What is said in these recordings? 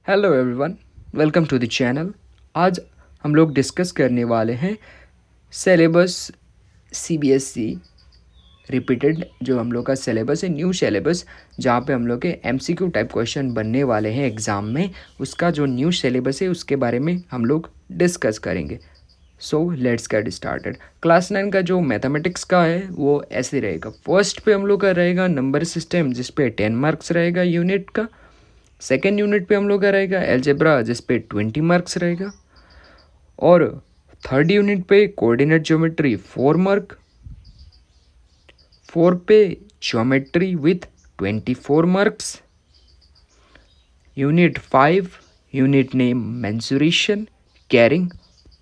Hello everyone, welcome to the channel. आज हम लोग डिस्कस करने वाले हैं सिलेबस सीबीएसई रिपीटेड जो हम लोग का सिलेबस है, न्यू सिलेबस, जहाँ पे हम लोग के एमसीक्यू टाइप क्वेश्चन बनने वाले हैं एग्ज़ाम में। उसका जो न्यू सिलेबस है उसके बारे में हम लोग डिस्कस करेंगे। So let's get started. Class 9 का जो मैथमेटिक्स का है वो ऐसे रहेगा। फर्स्ट पे हम लोग का रहेगा नंबर सिस्टम, जिस पे 10 मार्क्स रहेगा यूनिट का। सेकेंड यूनिट पे हम लोग का रहेगा एलजेब्रा, जिस पे 20 मार्क्स रहेगा। और थर्ड यूनिट पे कोऑर्डिनेट ज्योमेट्री 4 मार्क। 4 पे geometry with 24 marks. Unit 5 unit name mensuration carrying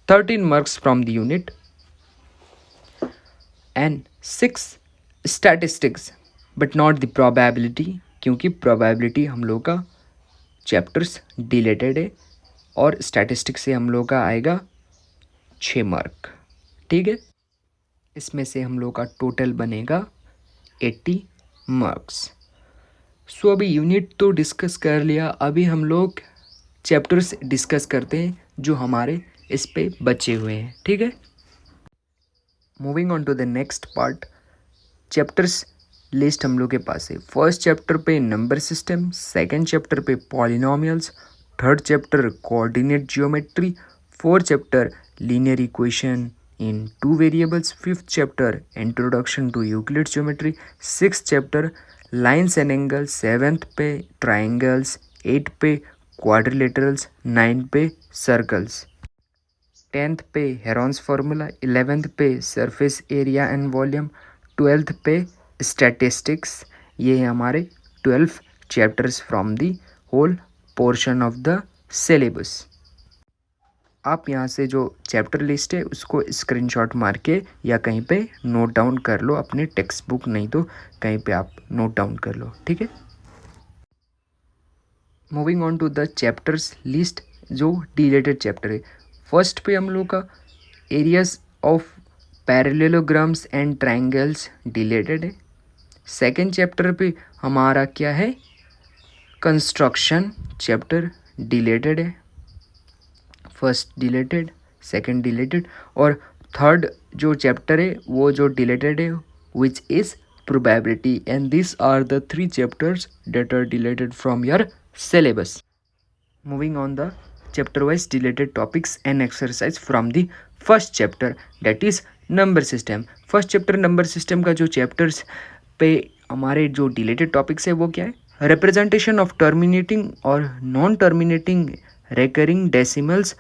13 marks from the unit. And 6 statistics but not the probability, क्योंकि प्रोबेबिलिटी हम लोग का चैप्टर्स डिलेटेड है और स्टैटिस्टिक्स से हम लोग का आएगा 6 मार्क। ठीक है, इसमें से हम लोग का टोटल बनेगा 80 मार्क्स। सो अभी यूनिट तो डिस्कस कर लिया, अभी हम लोग चैप्टर्स डिस्कस करते हैं जो हमारे इस पे बचे हुए हैं। ठीक है, moving on to the next part. Chapters list हम लोग के पास है। फर्स्ट चैप्टर पे नंबर सिस्टम, सेकंड चैप्टर पे polynomials, third chapter coordinate geometry, fourth chapter linear equation in two variables, fifth chapter introduction to Euclid geometry, sixth chapter lines and angles, seventh पे triangles, eight पे quadrilaterals, nine पे circles, 10th पे Heron's formula, 11th पे surface area and volume, 12th पे statistics. ये है हमारे 12 chapters from the whole portion of the syllabus. आप यहाँ से जो चैप्टर लिस्ट है उसको स्क्रीनशॉट मार के या कहीं पे नोट डाउन कर लो अपने टेक्स्ट बुक, नहीं तो कहीं पे आप नोट डाउन कर लो। ठीक है, moving on to the chapters list जो डिलेटेड चैप्टर है। फर्स्ट पे हम लोग का areas of parallelograms and triangles deleted है। सेकेंड चैप्टर पे हमारा क्या है, कंस्ट्रक्शन चैप्टर डिलेटेड है। फर्स्ट डिलेटेड, सेकेंड डिलेटेड, और थर्ड जो चैप्टर है वो जो डिलेटेड है which is probability, and these are the three chapters that are deleted from your syllabus. Moving on the chapter wise deleted topics and exercise from the first chapter, that is number system. First chapter number system का जो chapters पे हमारे जो deleted topics है वो क्या है, representation of terminating और non terminating recurring decimals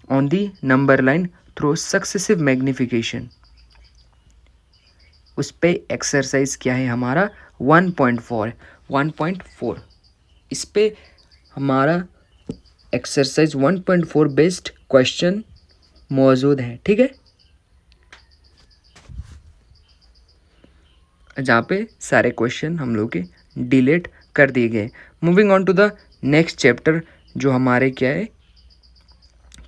on the number line through successive magnification। उस पे एक्सरसाइज क्या है हमारा 1.4 इस पे हमारा एक्सरसाइज 1.4 बेस्ड क्वेश्चन मौजूद है। ठीक है, जहाँ पे सारे क्वेश्चन हम लोग के डिलीट कर दिए गए। Moving on to the next chapter जो हमारे क्या है,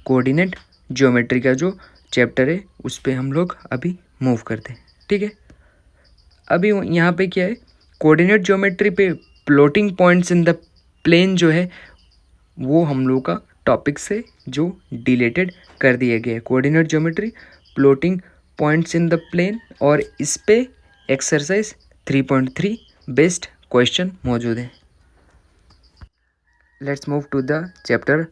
कोऑर्डिनेट ज्योमेट्री का जो चैप्टर है उस पे हम लोग अभी मूव करते हैं। ठीक है, अभी यहाँ पे क्या है, कोऑर्डिनेट ज्योमेट्री पे plotting points in the plane जो है वो हम लोग का टॉपिक से जो डिलेटेड कर दिए गए। Coordinate geometry plotting points in the plane, और इस पे एक्सरसाइज 3.3 बेस्ड क्वेश्चन मौजूद है। Let's move to the chapter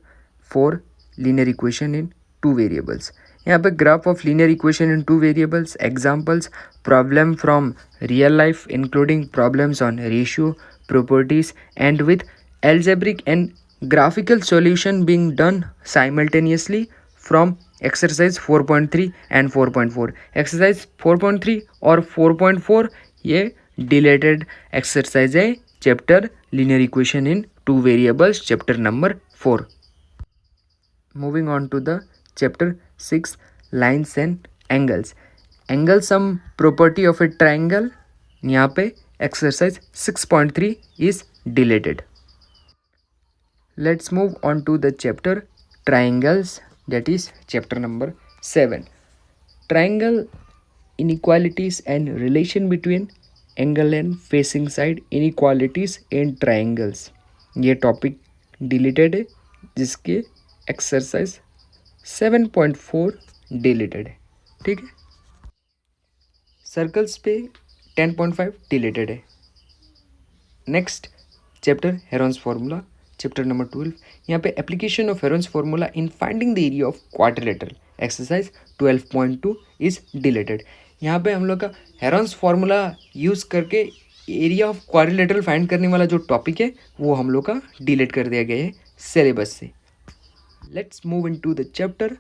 4 linear equation in two variables. यहाँ पे graph of linear equation in two variables, examples, problem from real life including problems on ratio, properties and with algebraic and graphical solution being done simultaneously from exercise 4.3 and 4.4। exercise 4.3 और 4.4 ये deleted exercise है chapter linear equation in two variables, chapter number 4। Moving on to the chapter 6 lines and angles. Angle sum property of a triangle, यहाँ पे exercise 6.3 is deleted. Let's move on to the chapter triangles, that is chapter number 7। Triangle inequalities and relation between angle and facing side inequalities in triangles, ये topic deleted है जिसके exercise 7.4 deleted है, ठीक है। Circles पे 10.5 deleted है। Next chapter Heron's formula, chapter number 12। यहाँ पे application of Heron's formula in finding the area of quadrilateral, exercise 12.2 is deleted. यहाँ पे हम लोग का हेरोन्स फार्मूला यूज़ करके एरिया ऑफ क्वाड्रिलेटरल फाइंड करने वाला जो टॉपिक है वो हम लोग का डिलीट कर दिया गया है सिलेबस से। Let's move into the chapter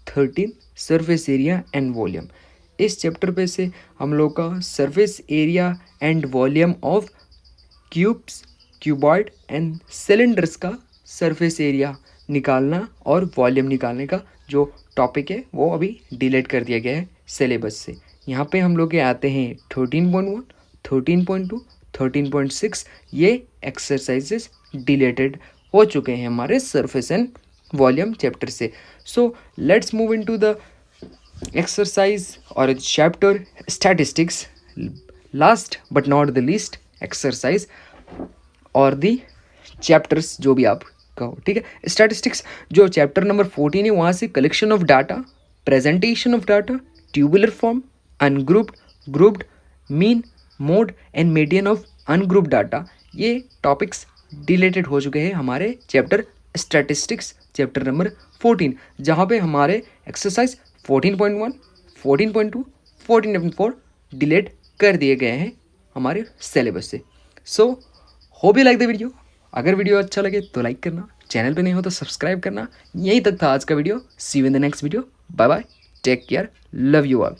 13, surface area and volume. इस चैप्टर पे से हम लोग का surface area and volume of cubes, cuboid and cylinders का सरफेस एरिया निकालना और वॉल्यूम निकालने का जो टॉपिक है वो अभी डिलीट कर दिया गया है सिलेबस से। यहाँ पे हम लोग के आते हैं 13.1, 13.2, 13.6। ये एक्सरसाइजेस डिलीटेड हो चुके हैं हमारे सरफेस एंड वॉल्यूम चैप्टर से। So let's move into the exercise और chapter statistics, last but not the least exercise और दी चैप्टर्स जो भी आप कहो, ठीक है। स्टैटिस्टिक्स जो चैप्टर नंबर 14 है वहाँ से collection of data, presentation of data, tubular form, ungrouped, grouped, mean, mode and median of ungrouped data, ये टॉपिक्स डिलीटेड हो चुके हैं हमारे चैप्टर स्टैटिस्टिक्स चैप्टर नंबर 14, जहाँ पे हमारे एक्सरसाइज 14.1, 14.2, 14.4 डिलीट कर दिए गए हैं हमारे सिलेबस से। So hope you like the video. अगर वीडियो अच्छा लगे तो लाइक करना, चैनल पे नहीं हो तो सब्सक्राइब करना। यहीं तक था आज का video. See you in the next video. Bye bye, take care, love you all.